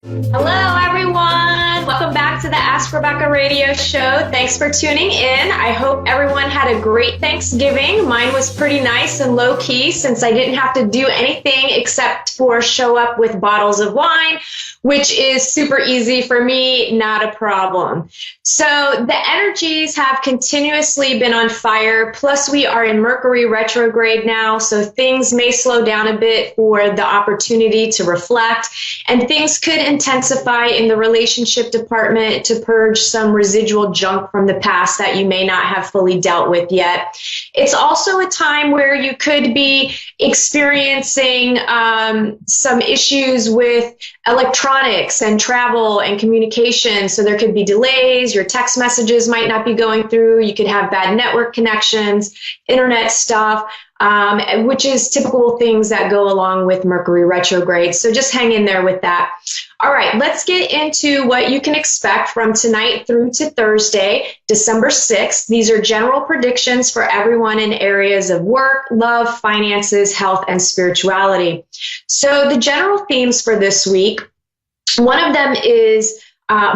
Hello, everyone. Welcome back to the Ask Rebecca radio show. Thanks for tuning in. I hope everyone had a great Thanksgiving. Mine was pretty nice and low key since I didn't have to do anything except for show up with bottles of wine, which is super easy for me, not a problem. So the energies have continuously been on fire. Plus we are in Mercury retrograde now. So things may slow down a bit for the opportunity to reflect, and things could intensify in the relationship department to purge some residual junk from the past that you may not have fully dealt with yet. It's also a time where you could be experiencing some issues with electronics and travel and communication. So there could be delays. Your text messages might not be going through. You could have bad network connections, internet stuff, which is typical things that go along with Mercury retrograde. So just hang in there with that. All right, let's get into what you can expect from tonight through to Thursday, December 6th. These are general predictions for everyone in areas of work, love, finances, health, and spirituality. So the general themes for this week, one of them is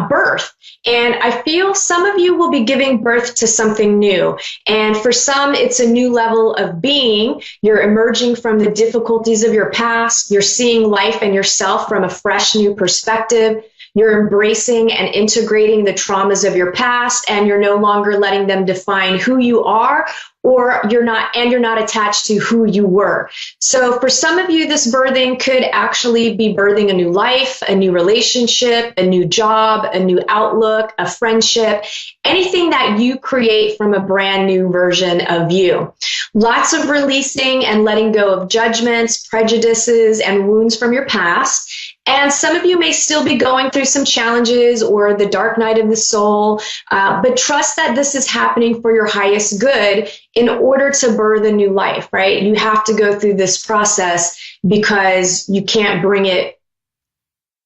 birth. And I feel some of you will be giving birth to something new. And for some, it's a new level of being. You're emerging from the difficulties of your past. You're seeing life and yourself from a fresh new perspective. You're embracing and integrating the traumas of your past, and you're no longer letting them define who you are, or you're not attached to who you were. So for some of you, this birthing could actually be birthing a new life, a new relationship, a new job, a new outlook, a friendship, anything that you create from a brand new version of you. Lots of releasing and letting go of judgments, prejudices, and wounds from your past. And some of you may still be going through some challenges or the dark night of the soul, but trust that this is happening for your highest good in order to birth a new life, right? You have to go through this process because you can't bring it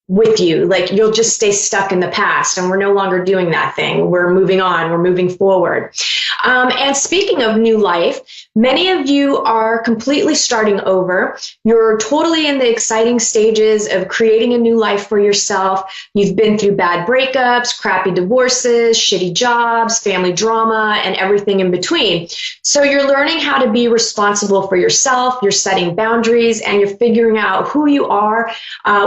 with you. Like, you'll just stay stuck in the past, and we're no longer doing that thing. We're moving on. We're moving forward. And speaking of new life, many of you are completely starting over. You're totally in the exciting stages of creating a new life for yourself. You've been through bad breakups, crappy divorces, shitty jobs, family drama, and everything in between. So you're learning how to be responsible for yourself. You're setting boundaries, and you're figuring out who you are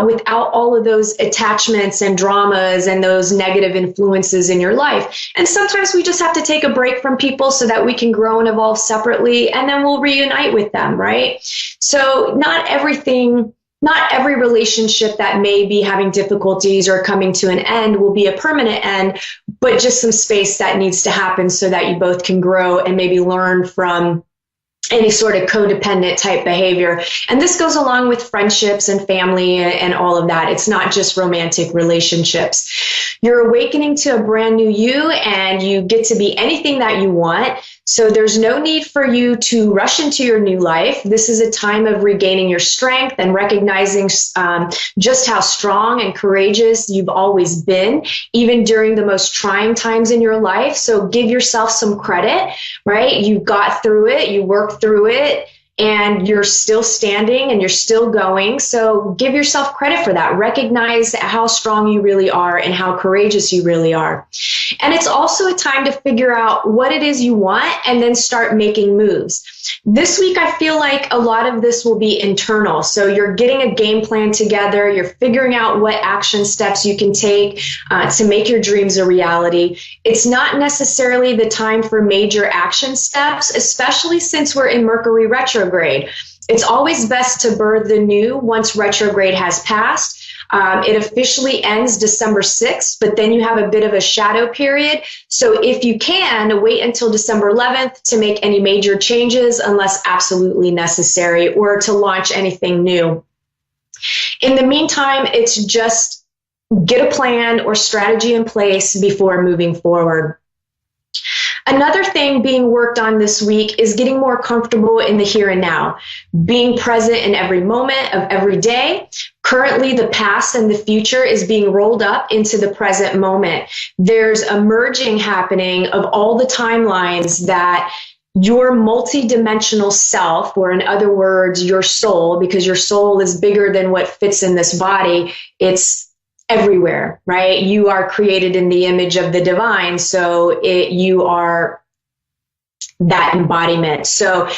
without all of those attachments and dramas and those negative influences in your life. And sometimes we just have to take a break from people so that we can grow and evolve separately, and then we'll reunite with them, right? So not every relationship that may be having difficulties or coming to an end will be a permanent end, but just some space that needs to happen so that you both can grow and maybe learn from any sort of codependent type behavior. And this goes along with friendships and family and all of that. It's not just romantic relationships. You're awakening to a brand new you, and you get to be anything that you want. So there's no need for you to rush into your new life. This is a time of regaining your strength and recognizing just how strong and courageous you've always been, even during the most trying times in your life. So give yourself some credit, right? You got through it, you worked through it, and you're still standing and you're still going. So give yourself credit for that. Recognize how strong you really are and how courageous you really are. And it's also a time to figure out what it is you want and then start making moves. This week, I feel like a lot of this will be internal. So you're getting a game plan together. You're figuring out what action steps you can take to make your dreams a reality. It's not necessarily the time for major action steps, especially since we're in Mercury retrograde. It's always best to birth the new once retrograde has passed. It officially ends December 6th, but then you have a bit of a shadow period. So if you can, wait until December 11th to make any major changes unless absolutely necessary, or to launch anything new. In the meantime, it's just get a plan or strategy in place before moving forward. Another thing being worked on this week is getting more comfortable in the here and now, being present in every moment of every day. Currently, the past and the future is being rolled up into the present moment. There's a merging happening of all the timelines that your multidimensional self, or in other words, your soul, because your soul is bigger than what fits in this body. It's everywhere, right? You are created in the image of the divine. So you are that embodiment. So,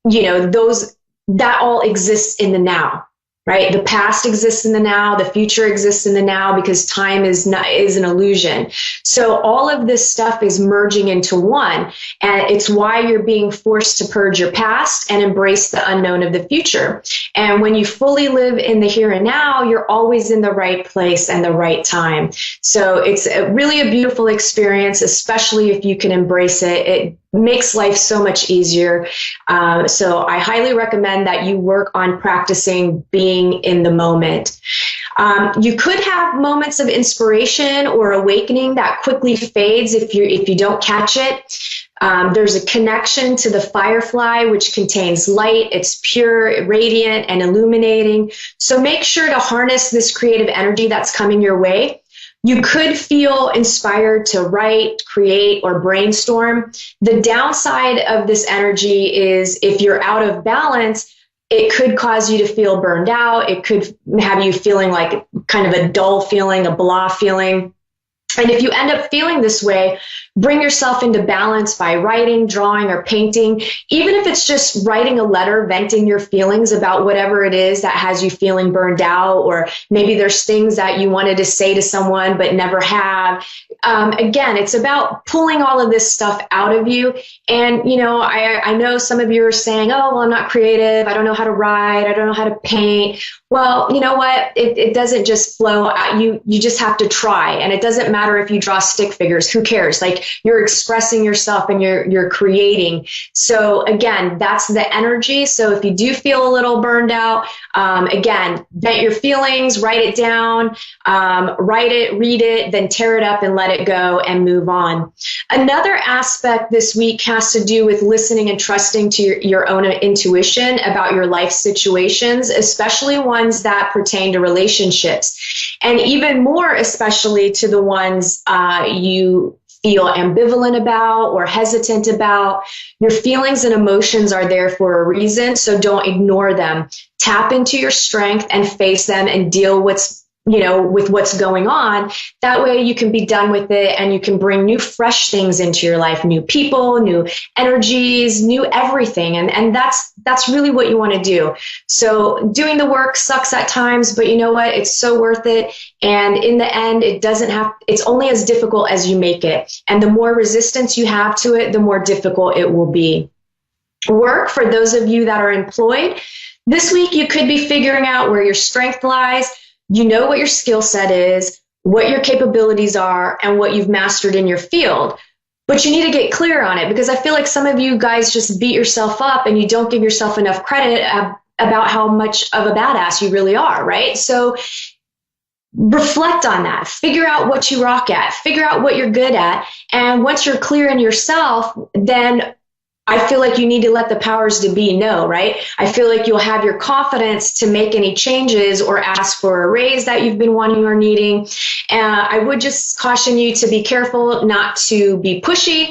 that all exists in the now, right? The past exists in the now, the future exists in the now, because time is an illusion. So all of this stuff is merging into one, and it's why you're being forced to purge your past and embrace the unknown of the future. And when you fully live in the here and now, you're always in the right place and the right time. So it's really a beautiful experience, especially if you can embrace it. It makes life so much easier. So I highly recommend that you work on practicing being in the moment. You could have moments of inspiration or awakening that quickly fades if you don't catch it. There's a connection to the firefly, which contains light. It's pure, radiant, and illuminating. So make sure to harness this creative energy that's coming your way. You could feel inspired to write, create, or brainstorm. The downside of this energy is if you're out of balance, it could cause you to feel burned out. It could have you feeling like kind of a dull feeling, a blah feeling. And if you end up feeling this way, bring yourself into balance by writing, drawing, or painting. Even if it's just writing a letter, venting your feelings about whatever it is that has you feeling burned out, or maybe there's things that you wanted to say to someone but never have. Again, it's about pulling all of this stuff out of you. And, I know some of you are saying, oh, well, I'm not creative. I don't know how to write. I don't know how to paint. Well, you know what? It doesn't just flow out. You just have to try. And it doesn't matter if you draw stick figures. Who cares? Like, you're expressing yourself and you're creating. So again, that's the energy. So if you do feel a little burned out, again, vent your feelings, write it down, write it, read it, then tear it up and let it go and move on. Another aspect this week has to do with listening and trusting to your own intuition about your life situations, especially ones that pertain to relationships, and even more especially to the ones you feel ambivalent about or hesitant about. Your feelings and emotions are there for a reason, so don't ignore them. Tap into your strength and face them and deal with what's going on. That way you can be done with it and you can bring new, fresh things into your life, new people, new energies, new everything. And that's really what you want to do. So doing the work sucks at times, but you know what? It's so worth it. And in the end, it's only as difficult as you make it. And the more resistance you have to it, the more difficult it will be. Work, for those of you that are employed, this week you could be figuring out where your strength lies. You know what your skill set is, what your capabilities are, and what you've mastered in your field. But you need to get clear on it, because I feel like some of you guys just beat yourself up and you don't give yourself enough credit about how much of a badass you really are, right? So reflect on that. Figure out what you rock at. Figure out what you're good at. And once you're clear in yourself, then I feel like you need to let the powers to be know, right? I feel like you'll have your confidence to make any changes or ask for a raise that you've been wanting or needing. I would just caution you to be careful not to be pushy,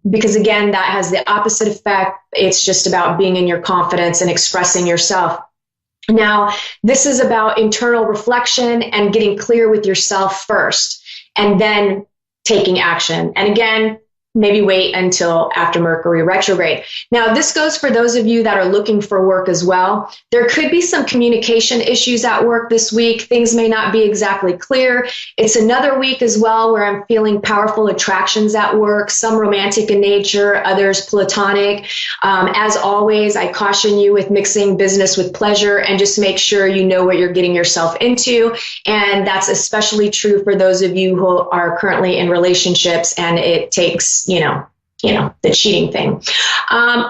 because again, that has the opposite effect. It's just about being in your confidence and expressing yourself. Now, this is about internal reflection and getting clear with yourself first, and then taking action. And again, maybe wait until after Mercury retrograde. Now, this goes for those of you that are looking for work as well. There could be some communication issues at work this week. Things may not be exactly clear. It's another week as well where I'm feeling powerful attractions at work, some romantic in nature, others platonic. As always, I caution you with mixing business with pleasure, and just make sure you know what you're getting yourself into. And that's especially true for those of you who are currently in relationships and it takes the cheating thing.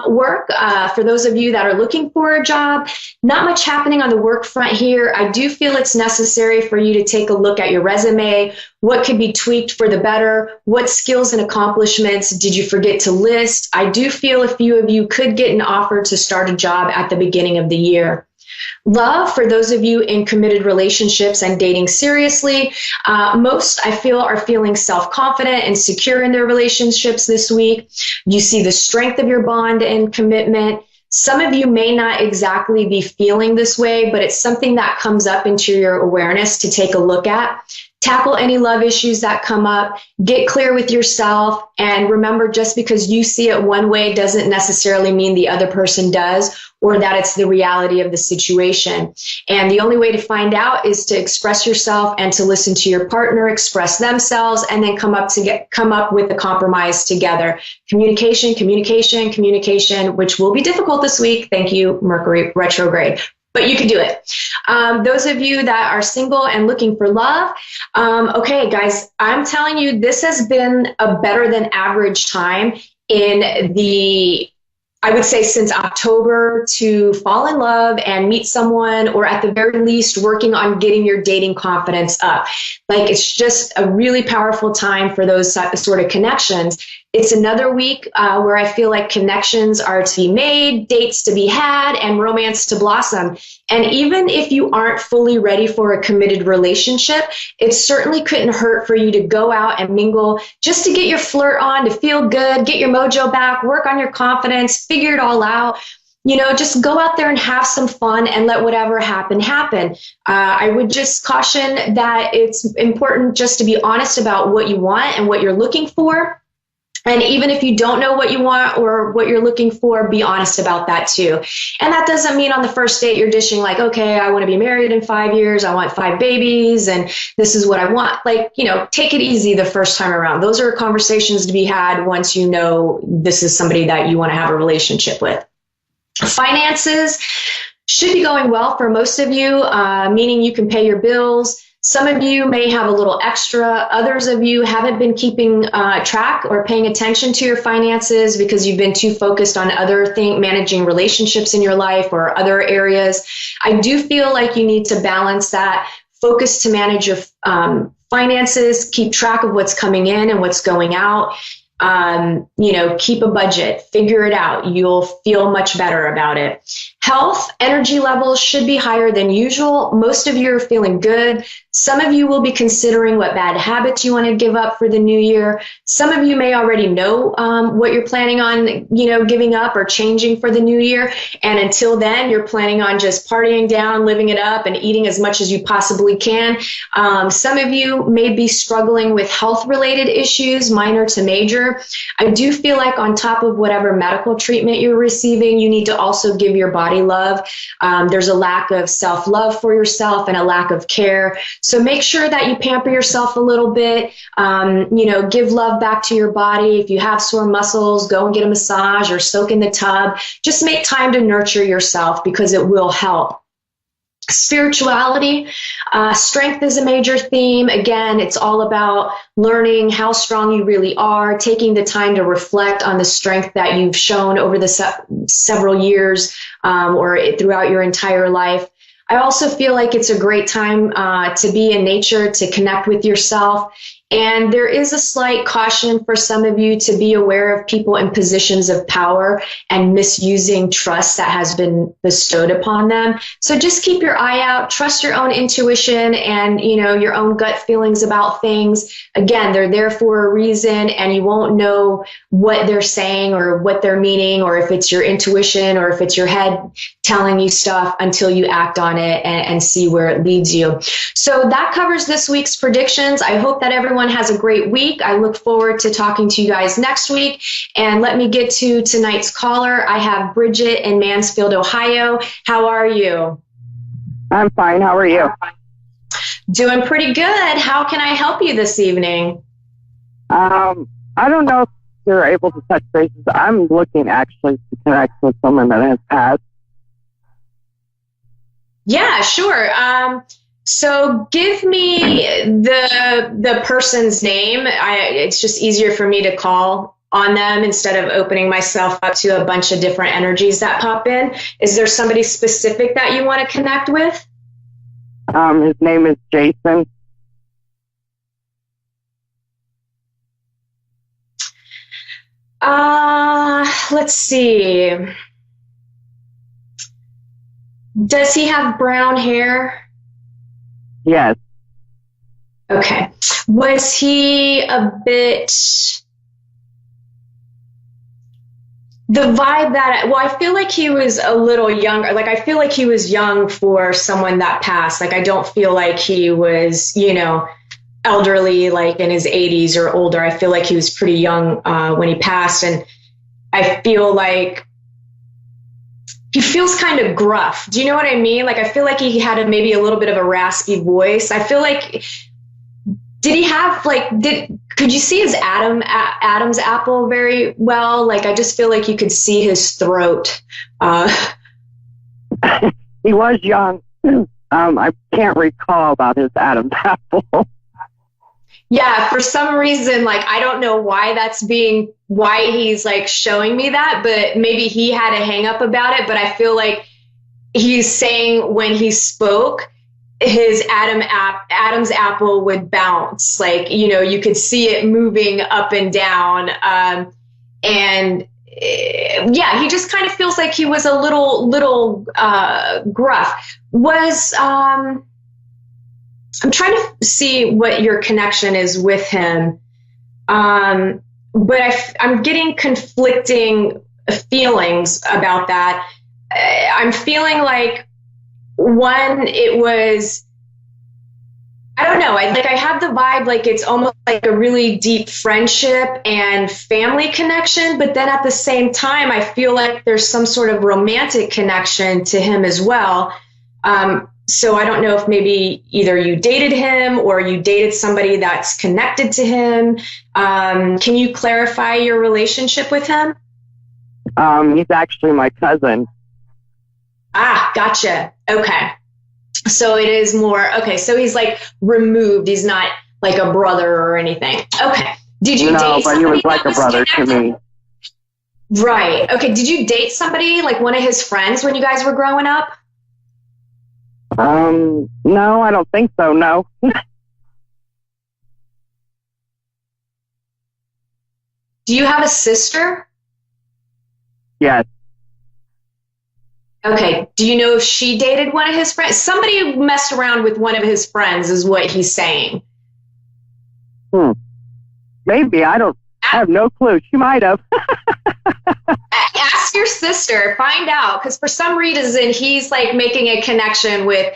Work, for those of you that are looking for a job, not much happening on the work front here. I do feel it's necessary for you to take a look at your resume. What could be tweaked for the better? What skills and accomplishments did you forget to list? I do feel a few of you could get an offer to start a job at the beginning of the year. Love, for those of you in committed relationships and dating seriously, most I feel are feeling self-confident and secure in their relationships this week. You see the strength of your bond and commitment. Some of you may not exactly be feeling this way, but it's something that comes up into your awareness to take a look at. Tackle any love issues that come up, get clear with yourself, and remember, just because you see it one way doesn't necessarily mean the other person does, or that it's the reality of the situation. And the only way to find out is to express yourself and to listen to your partner express themselves, and then come up with a compromise together. Communication, communication, communication, which will be difficult this week. Thank you, Mercury retrograde. But you can do it. Those of you that are single and looking for love, okay, guys, I'm telling you, this has been a better than average time in the, I would say, since October to fall in love and meet someone, or at the very least working on getting your dating confidence up. Like, it's just a really powerful time for those sort of connections. It's another week where I feel like connections are to be made, dates to be had, and romance to blossom. And even if you aren't fully ready for a committed relationship, it certainly couldn't hurt for you to go out and mingle, just to get your flirt on, to feel good, get your mojo back, work on your confidence, figure it all out. Just go out there and have some fun and let whatever happen, happen. I would just caution that it's important just to be honest about what you want and what you're looking for. And even if you don't know what you want or what you're looking for, be honest about that too. And that doesn't mean on the first date you're dishing like, okay, I want to be married in 5 years. I want 5 babies and this is what I want. Like, take it easy the first time around. Those are conversations to be had once you know this is somebody that you want to have a relationship with. Finances should be going well for most of you, meaning you can pay your bills. Some of you may have a little extra. Others of you haven't been keeping track or paying attention to your finances because you've been too focused on other things, managing relationships in your life or other areas. I do feel like you need to balance that. Focus to manage your finances, keep track of what's coming in and what's going out. Keep a budget, figure it out. You'll feel much better about it. Health, energy levels should be higher than usual. Most of you are feeling good. Some of you will be considering what bad habits you want to give up for the new year. Some of you may already know what you're planning on, giving up or changing for the new year. And until then, you're planning on just partying down, living it up, and eating as much as you possibly can. Some of you may be struggling with health-related issues, minor to major. I do feel like on top of whatever medical treatment you're receiving, you need to also give your body love. There's a lack of self-love for yourself and a lack of care. So make sure that you pamper yourself a little bit, give love back to your body. If you have sore muscles, go and get a massage or soak in the tub. Just make time to nurture yourself because it will help. Spirituality, strength is a major theme. Again, it's all about learning how strong you really are, taking the time to reflect on the strength that you've shown over the several years or throughout your entire life. I also feel like it's a great time to be in nature, to connect with yourself. And there is a slight caution for some of you to be aware of people in positions of power and misusing trust that has been bestowed upon them. So just keep your eye out, trust your own intuition and, your own gut feelings about things. Again, they're there for a reason and you won't know what they're saying or what they're meaning or if it's your intuition or if it's your head telling you stuff until you act on it and see where it leads you. So that covers this week's predictions. I hope that everyone has a great week. I look forward to talking to you guys next week. And let me get to tonight's caller. I have Bridget in Mansfield, Ohio. How are you? I'm fine. How are you? Doing pretty good. How can I help you this evening? I don't know if you're able to touch bases. I'm looking actually to connect with someone that has passed. Yeah, sure. So give me the person's name. It's just easier for me to call on them instead of opening myself up to a bunch of different energies that pop in. Is there somebody specific that you want to connect with? His name is Jason. Let's see. Does he have brown hair? Yes. Okay. Was he a bit the vibe that, well, I feel like he was a little younger. Like, I feel like he was young for someone that passed. Like, I don't feel like he was, elderly, like in his 80s or older. I feel like he was pretty young when he passed. And I feel like he feels kind of gruff. Do you know what I mean? Like, I feel like he had maybe a little bit of a raspy voice. I feel like, did he have could you see his Adam's apple very well? Like, I just feel like you could see his throat. He was young. I can't recall about his Adam's apple. Yeah, for some reason, like, I don't know why he's like showing me that, but maybe he had a hang up about it. But I feel like he's saying when he spoke, his Adam's apple would bounce. Like, you could see it moving up and down. Yeah, he just kind of feels like he was a little gruff. I'm trying to see what your connection is with him. But I'm getting conflicting feelings about that. I'm feeling like, one, it was, I don't know. I have the vibe like it's almost like a really deep friendship and family connection. But then at the same time, I feel like there's some sort of romantic connection to him as well. So I don't know if maybe either you dated him or you dated somebody that's connected to him. Can you clarify your relationship with him? He's actually my cousin. Ah, gotcha. Okay. So it is more, okay. So he's like removed. He's not like a brother or anything. Okay. Did you date somebody? No, but he was like a brother to me. Right. Okay. Did you date somebody, like one of his friends, when you guys were growing up? No, I don't think so. No. Do you have a sister? Yes. Okay. Do you know if she dated one of his friends? Somebody messed around with one of his friends is what he's saying. Maybe. I have no clue. She might have. Ask your sister, find out, because for some reason he's like making a connection with,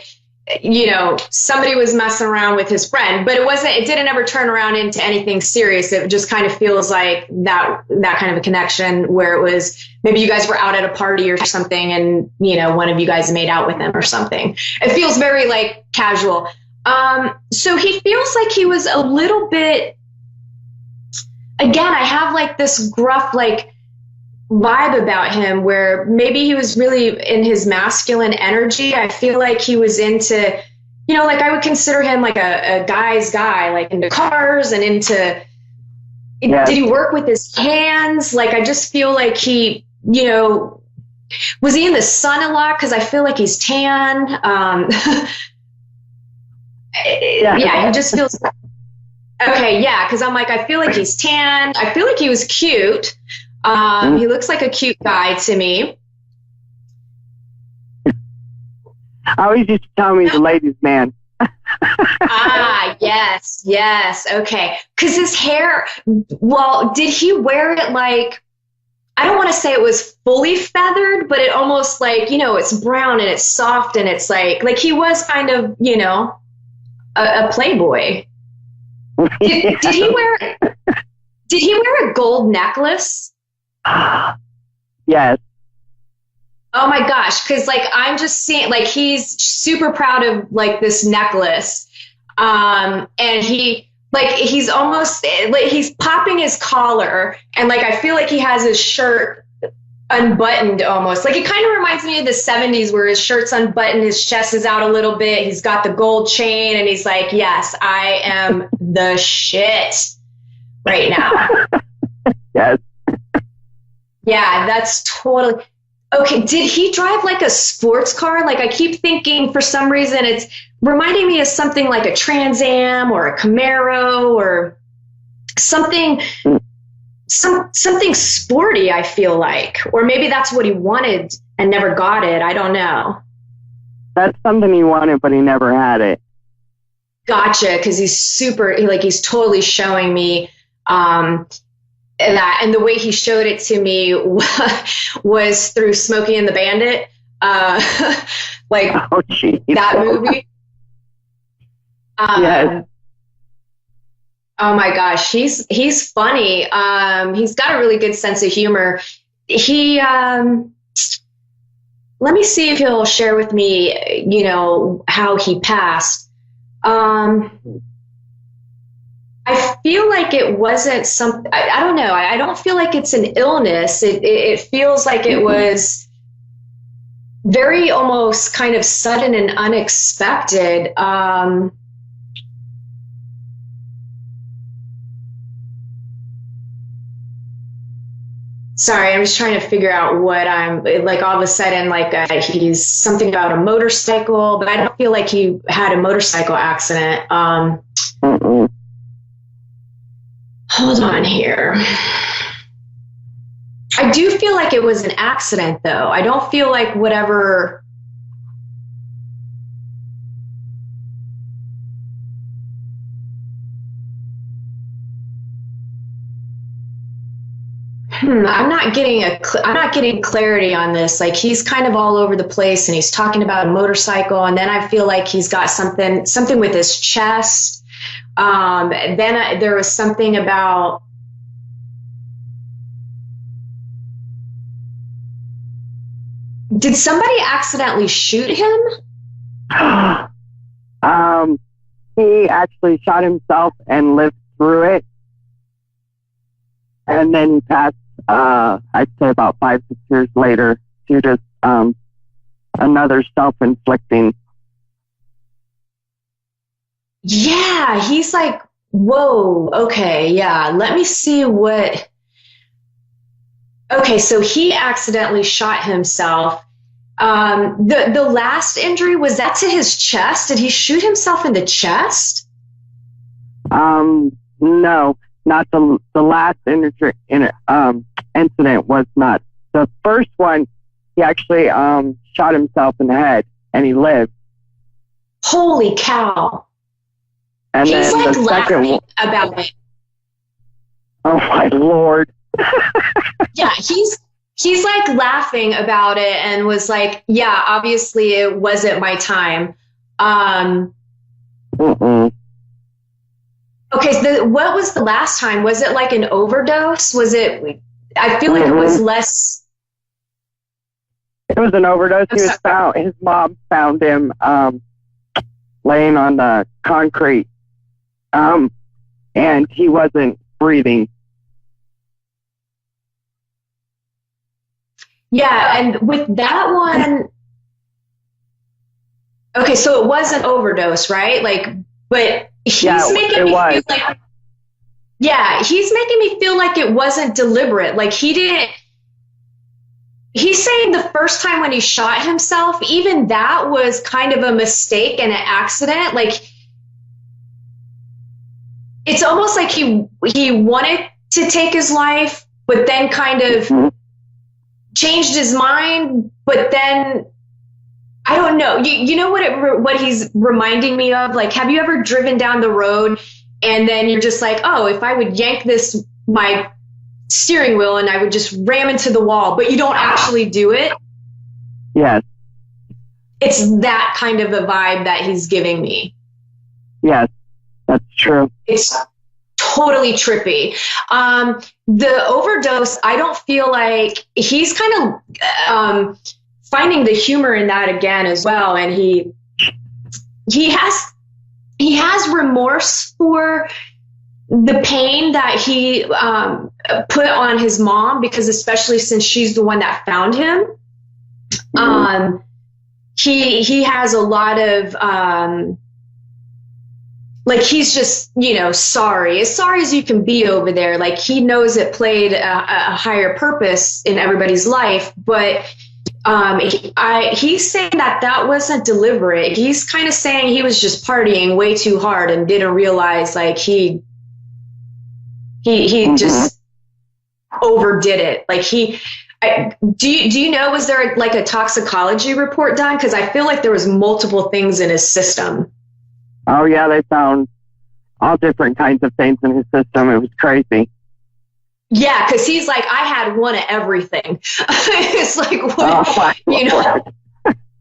somebody was messing around with his friend, but it didn't ever turn around into anything serious. It just kind of feels like that kind of a connection where it was maybe you guys were out at a party or something and, one of you guys made out with him or something. It feels very like casual. So he feels like he was a little bit, again, I have like this gruff, like, vibe about him where maybe he was really in his masculine energy. I feel like he was into, like I would consider him like a guy's guy, like into cars and into, Did he work with his hands? Like, I just feel like he, was he in the sun a lot? Cause I feel like he's tan. Yeah, he just feels, okay. Yeah. Cause I'm like, I feel like he's tan. I feel like he was cute. He looks like a cute guy to me. I always used to tell me he's a ladies' man. Yes. Okay. Because his hair, well, did he wear it like, I don't want to say it was fully feathered, but it almost like, it's brown and it's soft and it's like he was kind of, a playboy. Did he wear a gold necklace? Yes. Oh my gosh, because like I'm just seeing like he's super proud of like this necklace, and he's almost like he's popping his collar, and like I feel like he has his shirt unbuttoned almost. Like it kind of reminds me of the 70s where his shirt's unbuttoned, his chest is out a little bit, he's got the gold chain, and he's like, yes, I am the shit right now. Yes. Yeah, that's totally... Okay, did he drive like a sports car? Like I keep thinking for some reason it's reminding me of something like a Trans Am or a Camaro or something sporty, I feel like. Or maybe that's what he wanted and never got it. I don't know. That's something he wanted, but he never had it. Gotcha, because he's totally showing me and the way he showed it to me was through Smokey and the Bandit, like that movie. Yes. Oh my gosh, he's funny. He's got a really good sense of humor. He let me see if he'll share with me, you know, how he passed. I feel like it wasn't something, I don't know. I don't feel like it's an illness. It feels like it was very almost kind of sudden and unexpected. Sorry, I'm just trying to figure out what I'm like. All of a sudden, like he's something about a motorcycle, but I don't feel like he had a motorcycle accident. Hold on here. I do feel like it was an accident, though. I don't feel like whatever. I'm not getting clarity on this. Like he's kind of all over the place, and he's talking about a motorcycle, and then I feel like he's got something with his chest. Then there was something about. Did somebody accidentally shoot him? He actually shot himself and lived through it. And then he passed, I'd say about 5-6 years later to just another self-inflicting. Yeah, he's like, whoa, okay, yeah, let me see what. Okay, so he accidentally shot himself. The last injury, was that to his chest? Did he shoot himself in the chest? No, not the last incident was not. The first one, he actually shot himself in the head, and he lived. Holy cow. And he's then like the laughing about it. Oh my Lord. Yeah, he's like laughing about it and was like, yeah, obviously it wasn't my time. Okay, so what was the last time? Was it like an overdose? Was it, I feel like it was less. It was an overdose. His mom found him laying on the concrete, and he wasn't breathing. Yeah, and with that one, okay, so it was an overdose, right? Like, but he's making me feel like, yeah, he's making me feel like it wasn't deliberate. Like he didn't. He's saying the first time when he shot himself, even that was kind of a mistake and an accident. Like it's almost like he wanted to take his life, but then kind of changed his mind. But then I don't know. You know what he's reminding me of? Like, have you ever driven down the road and then you're just like, oh, if I would yank my steering wheel and I would just ram into the wall, but you don't actually do it? Yes. It's that kind of a vibe that he's giving me. Yes, that's true. It's totally trippy. The overdose, I don't feel like he's kind of finding the humor in that again as well. And he has remorse for the pain that he put on his mom, because especially since she's the one that found him, he has a lot of like he's just, sorry as you can be over there. Like he knows it played a higher purpose in everybody's life, but he's saying that wasn't deliberate. He's kind of saying he was just partying way too hard and didn't realize like he just overdid it. Like do you know, was there like a toxicology report done? Because I feel like there was multiple things in his system. Oh yeah, they found all different kinds of things in his system. It was crazy. Yeah, because he's like, I had one of everything. It's like, what,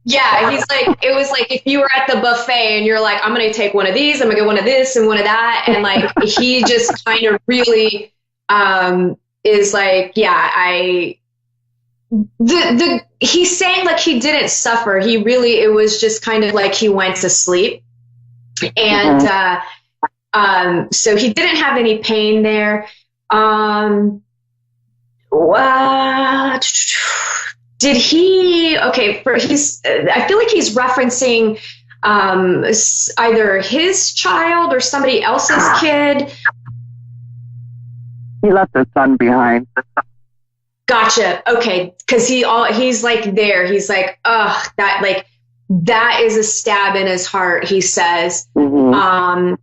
yeah, he's like, it was like if you were at the buffet and you're like, I'm going to take one of these, I'm going to get one of this and one of that. And like, he just kind of really is like, yeah, he's saying like he didn't suffer. It was just kind of like he went to sleep. And so he didn't have any pain there. Did he, okay, I feel like he's referencing either his child or somebody else's kid. He left his son behind. Gotcha. Okay. Cause he's like there. He's like, ugh, that is a stab in his heart, he says. Mm-hmm.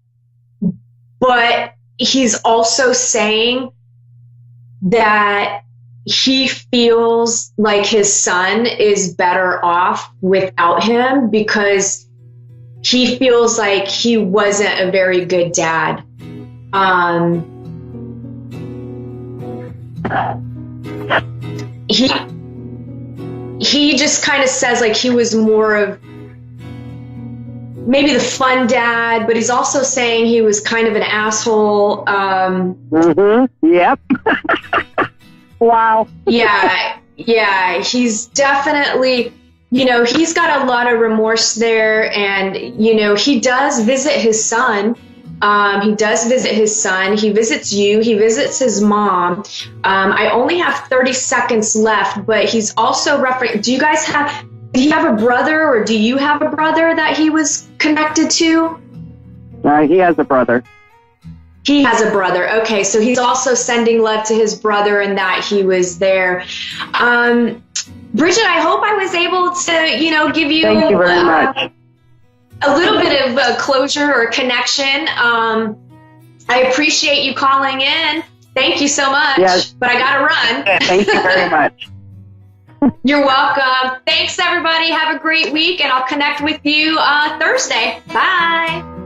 But he's also saying that he feels like his son is better off without him because he feels like he wasn't a very good dad. He just kind of says like he was more of maybe the fun dad, but he's also saying he was kind of an asshole. Yep. Wow. Yeah. He's definitely, he's got a lot of remorse there. And, he does visit his son. He visits you. He visits his mom. I only have 30 seconds left, but he's also referring, do you have a brother or do you have a brother that he was connected to? He has a brother. He has a brother. Okay, so he's also sending love to his brother and that he was there. Bridget, I hope I was able to, give you, thank you very much. A little bit of closure or connection. I appreciate you calling in. Thank you so much. Yes. But I got to run. Thank you very much. You're welcome. Thanks, everybody. Have a great week, and I'll connect with you Thursday. Bye.